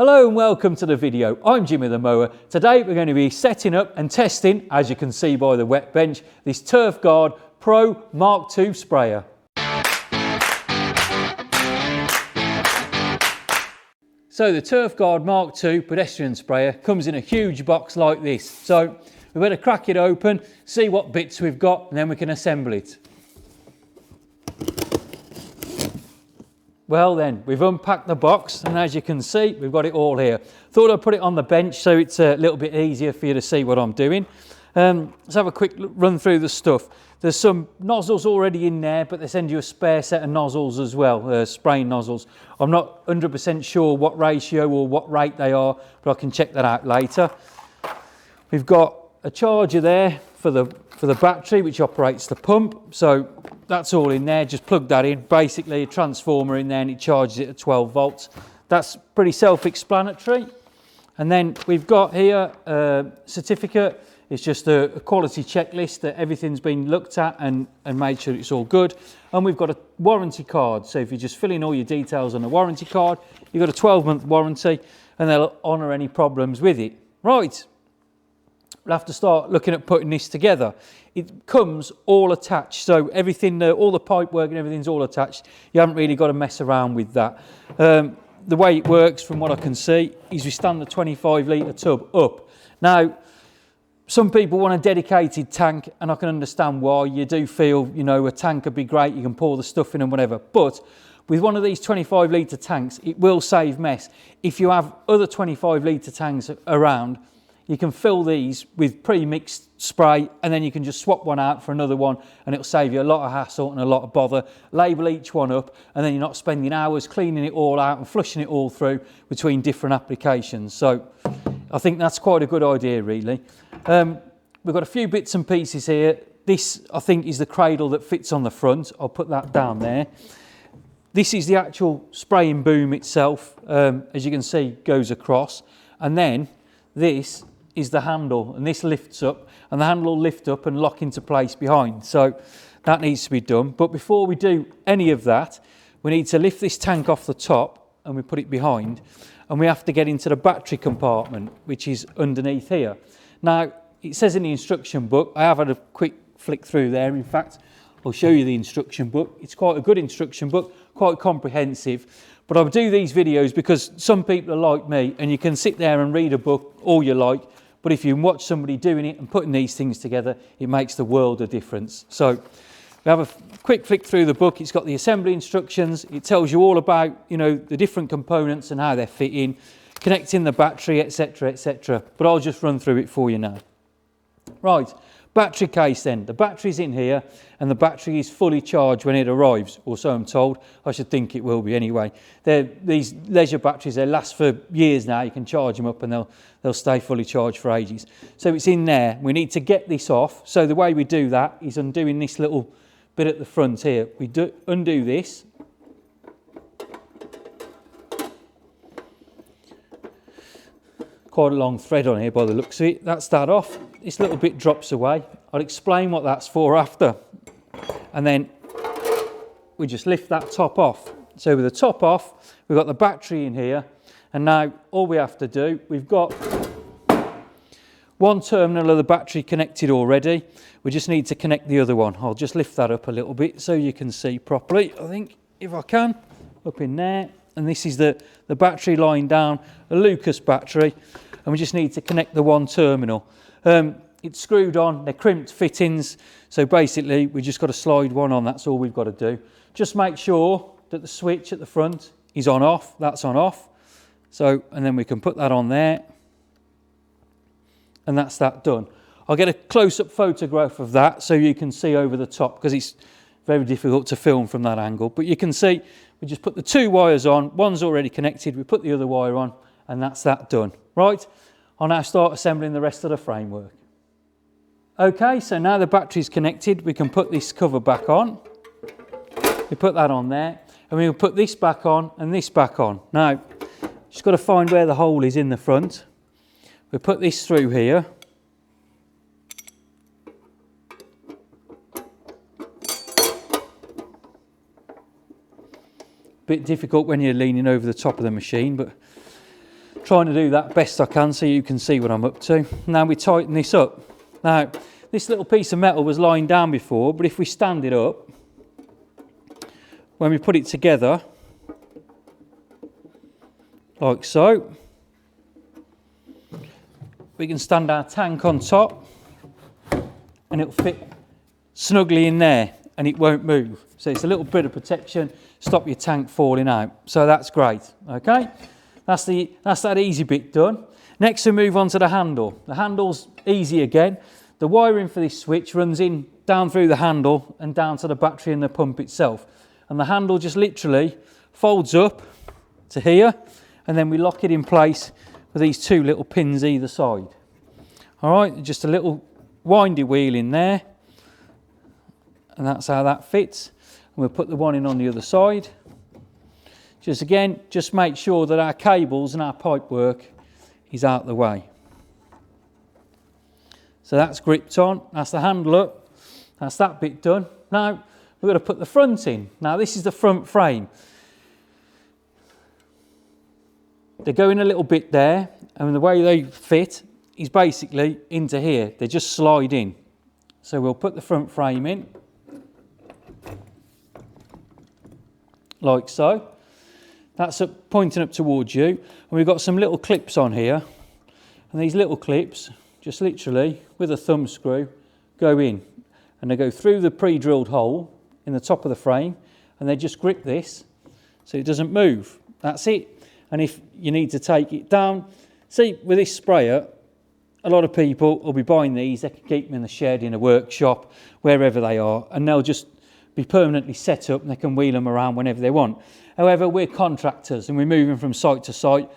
Hello and welcome to the video. I'm Jimmy the Mower. Today we're going to be setting up and testing, as you can see by the wet bench, this Turfguard Pro Mark II sprayer. So the Turfguard Mark II pedestrian sprayer comes in a huge box like this. So we better crack it open, see what bits we've got, and then we can assemble it. Well then, we've unpacked the box, and as you can see, we've got it all here. Thought I'd put it on the bench so it's a little bit easier for you to see what I'm doing. Let's have a quick run through the stuff. There's some nozzles already in there, but they send you a spare set of nozzles as well, spraying nozzles. I'm not 100% sure what ratio or what rate they are, but I can check that out later. We've got a charger there for the battery, which operates the pump. So that's all in there, just plug that in. Basically a transformer in there and it charges it at 12 volts. That's pretty self-explanatory. And then we've got here a certificate. It's just a quality checklist that everything's been looked at and made sure it's all good. And we've got a warranty card. So if you just fill in all your details on the warranty card, you've got a 12-month warranty and they'll honour any problems with it. Right, we'll have to start looking at putting this together. It comes all attached, so everything, all the pipe work and everything's all attached. You haven't really got to mess around with that. The way it works, from what I can see, is we stand the 25-litre tub up. Now, some people want a dedicated tank, and I can understand why. You do feel, you know, a tank would be great, you can pour the stuff in and whatever. But with one of these 25-litre tanks, it will save mess. If you have other 25-litre tanks around, you can fill these with pre-mixed spray and then you can just swap one out for another one and it'll save you a lot of hassle and a lot of bother. Label each one up and then you're not spending hours cleaning it all out and flushing it all through between different applications. So I think that's quite a good idea, really. We've got a few bits and pieces here. This, I think, is the cradle that fits on the front. I'll put that down there. This is the actual spraying boom itself, as you can see, goes across. And then this is the handle, and this lifts up, and the handle will lift up and lock into place behind. So that needs to be done. But before we do any of that, we need to lift this tank off the top and we put it behind, and we have to get into the battery compartment, which is underneath here. Now, it says in the instruction book, I have had a quick flick through there. In fact, I'll show you the instruction book. It's quite a good instruction book, quite comprehensive. But I do these videos because some people are like me, and you can sit there and read a book all you like, but if you watch somebody doing it and putting these things together, it makes the world of difference. So we have a quick flick through the book. It's got the assembly instructions. It tells you all about, you know, the different components and how they fit in, connecting the battery, etc., etc. But I'll just run through it for you now. Right, battery case then. The battery's in here and the battery is fully charged when it arrives, or so I'm told. I should think it will be anyway. These leisure batteries, they last for years now. You can charge them up and they'll stay fully charged for ages. So it's in there. We need to get this off. So the way we do that is undoing this little bit at the front here. We undo this. Quite a long thread on here by the looks of it. That's that off. This little bit drops away. I'll explain what that's for after. And then we just lift that top off. So with the top off, we've got the battery in here. And now all we have to do, we've got one terminal of the battery connected already. We just need to connect the other one. I'll just lift that up a little bit so you can see properly, I think, if I can, up in there. And this is the battery lying down, a Lucas battery, and we just need to connect the one terminal. It's screwed on, they're crimped fittings, so basically we just got to slide one on, that's all we've got to do. Just make sure that the switch at the front is on off, that's on off. So, and then we can put that on there, and that's that done. I'll get a close-up photograph of that so you can see over the top, because it's very difficult to film from that angle. But you can see we just put the two wires on, one's already connected, we put the other wire on, and that's that done. Right, I'll now start assembling the rest of the framework. Okay, so now the battery's connected, we can put this cover back on. We put that on there, and we'll put this back on and this back on. Now, just got to find where the hole is in the front. We put this through here. Bit difficult when you're leaning over the top of the machine, but trying to do that best I can so you can see what I'm up to. Now we tighten this up. Now, this little piece of metal was lying down before, but if we stand it up, when we put it together, like so, we can stand our tank on top and it'll fit snugly in there and it won't move. So it's a little bit of protection, stop your tank falling out. So that's great, okay? That's that easy bit done. Next we move on to the handle. The handle's easy again. The wiring for this switch runs in down through the handle and down to the battery and the pump itself. And the handle just literally folds up to here, and then we lock it in place with these two little pins either side. All right, just a little windy wheel in there, and that's how that fits. And we'll put the one in on the other side. Just make sure that our cables and our pipe work is out the way. So that's gripped on, that's the handle up, that's that bit done. Now, we've got to put the front in. Now, this is the front frame. They go in a little bit there, and the way they fit is basically into here. They just slide in. So we'll put the front frame in, like so. That's pointing up towards you. And we've got some little clips on here. And these little clips, just literally, with a thumb screw, go in. And they go through the pre-drilled hole in the top of the frame, and they just grip this so it doesn't move. That's it. And if you need to take it down, see, with this sprayer, a lot of people will be buying these. They can keep them in the shed, in a workshop, wherever they are, and they'll just be permanently set up and they can wheel them around whenever they want. However, we're contractors and we're moving from site to site,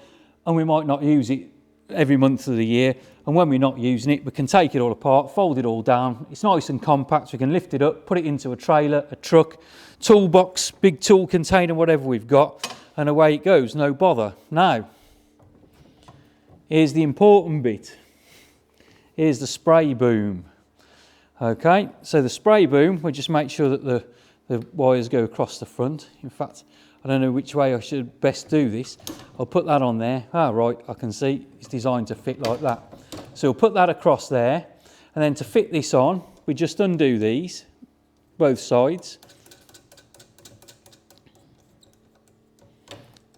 and we might not use it every month of the year, and when we're not using it, we can take it all apart, fold it all down. It's nice and compact. We can lift it up, put it into a trailer, a truck, toolbox, big tool container, whatever we've got, and away it goes, no bother. Now, here's the important bit. Here's the spray boom. Okay, so the spray boom, we just make sure that the wires go across the front. In fact, I don't know which way I should best do this. I'll put that on there. Ah, right, I can see it's designed to fit like that. So we'll put that across there, and then to fit this on, we just undo these, both sides.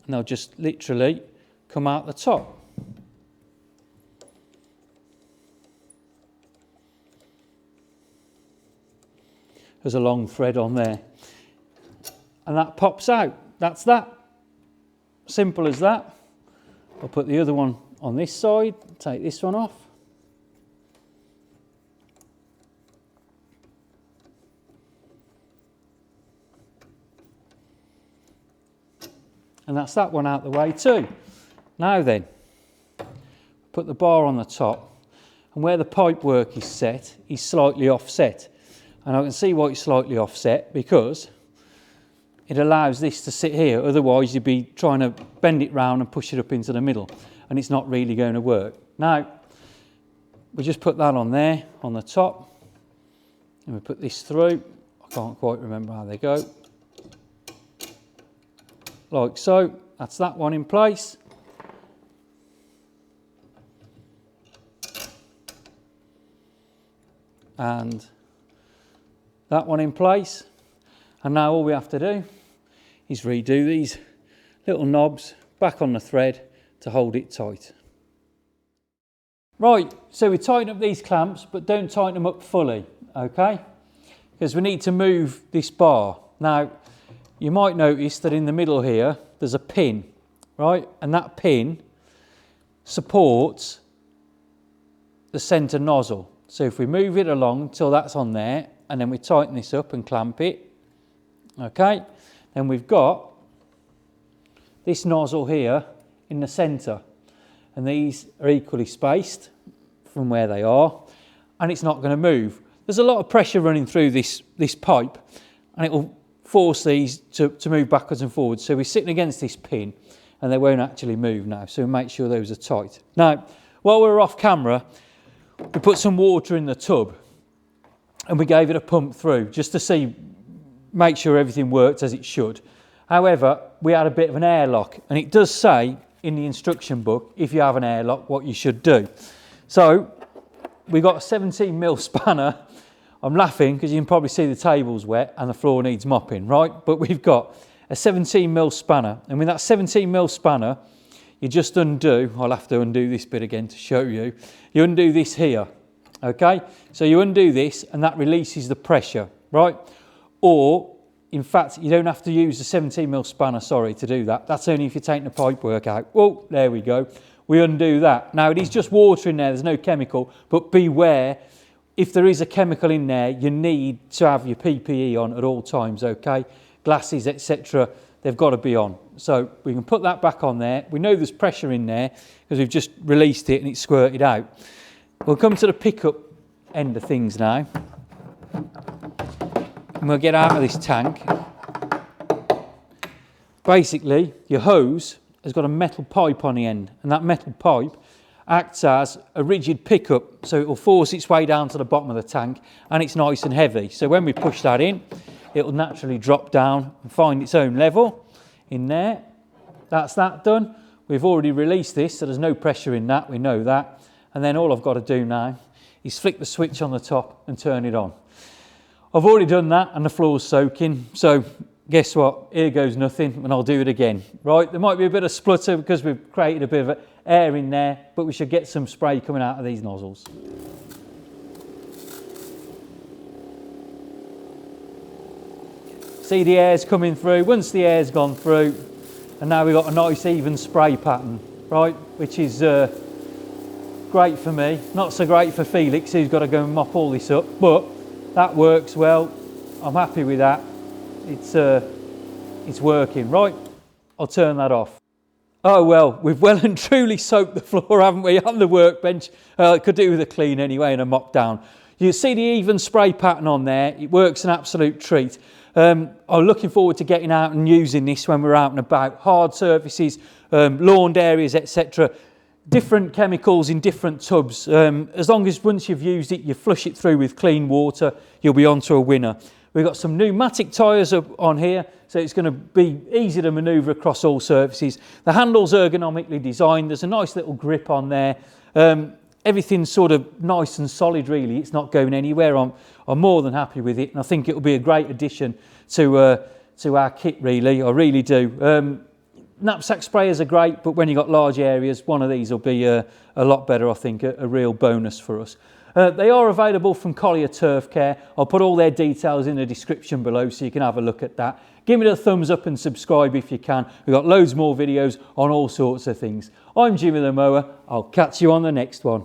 And they'll just literally come out the top. There's a long thread on there. And that pops out. That's that. Simple as that. I'll put the other one on this side, take this one off. And that's that one out the way too. Now then, put the bar on the top, and where the pipe work is set is slightly offset. And I can see why it's slightly offset, because it allows this to sit here. Otherwise you'd be trying to bend it round and push it up into the middle, and it's not really going to work. Now, we just put that on there, on the top, and we put this through. I can't quite remember how they go. Like so, that's that one in place. And that one in place. And now all we have to do is redo these little knobs back on the thread to hold it tight. Right, so we tighten up these clamps, but don't tighten them up fully, okay? Because we need to move this bar. Now, you might notice that in the middle here, there's a pin, right? And that pin supports the centre nozzle. So if we move it along until that's on there, and then we tighten this up and clamp it, okay? Then we've got this nozzle here in the centre, and these are equally spaced from where they are, and it's not going to move. There's a lot of pressure running through this pipe, and it will force these to move backwards and forwards. So we're sitting against this pin, and they won't actually move now. So make sure those are tight. Now, while we're off camera, we put some water in the tub, and we gave it a pump through just to make sure everything worked as it should. However, we had a bit of an airlock, and it does say in the instruction book, if you have an airlock, what you should do. So we got a 17mm spanner. I'm laughing because you can probably see the table's wet and the floor needs mopping, right? But we've got a 17mm spanner, and with that 17mm spanner, you just undo, I'll have to undo this bit again to show you, you undo this here, okay? So you undo this and that releases the pressure, right? Or, in fact, you don't have to use the 17mm spanner, sorry, to do that. That's only if you're taking the pipe work out. Oh, there we go. We undo that. Now, it is just water in there, there's no chemical, but beware, if there is a chemical in there, you need to have your PPE on at all times, okay? Glasses, etc., they've got to be on. So we can put that back on there. We know there's pressure in there because we've just released it and it's squirted out. We'll come to the pickup end of things now. And we'll get out of this tank. Basically, your hose has got a metal pipe on the end, and that metal pipe acts as a rigid pickup, so it will force its way down to the bottom of the tank, and it's nice and heavy. So when we push that in, it will naturally drop down and find its own level in there. That's that done. We've already released this, so there's no pressure in that, we know that. And then all I've got to do now is flick the switch on the top and turn it on. I've already done that and the floor's soaking, so guess what? Here goes nothing, and I'll do it again. Right, there might be a bit of splutter because we've created a bit of air in there, but we should get some spray coming out of these nozzles. See the air's coming through. Once the air's gone through, and now we've got a nice even spray pattern, right, which is great for me, not so great for Felix, who's got to go and mop all this up, but that works well. I'm happy with that. It's working. Right, I'll turn that off. Oh well, we've well and truly soaked the floor, haven't we, on the workbench. Could do with a clean anyway and a mop down. You see the even spray pattern on there. It works an absolute treat. I'm looking forward to getting out and using this when we're out and about. Hard surfaces, lawned areas, etc. Different chemicals in different tubs. As long as once you've used it, you flush it through with clean water, you'll be on to a winner. We've got some pneumatic tyres on here, so it's going to be easy to manoeuvre across all surfaces. The handle's ergonomically designed. There's a nice little grip on there. Everything's sort of nice and solid, really. It's not going anywhere. I'm more than happy with it, and I think it'll be a great addition to our kit, really. I really do. Knapsack sprayers are great, but when you've got large areas, one of these will be a lot better, I think, a real bonus for us. They are available from Collier Turf Care. I'll put all their details in the description below so you can have a look at that. Give me a thumbs up and subscribe if you can. We've got loads more videos on all sorts of things. I'm Jimmy the Mower. I'll catch you on the next one.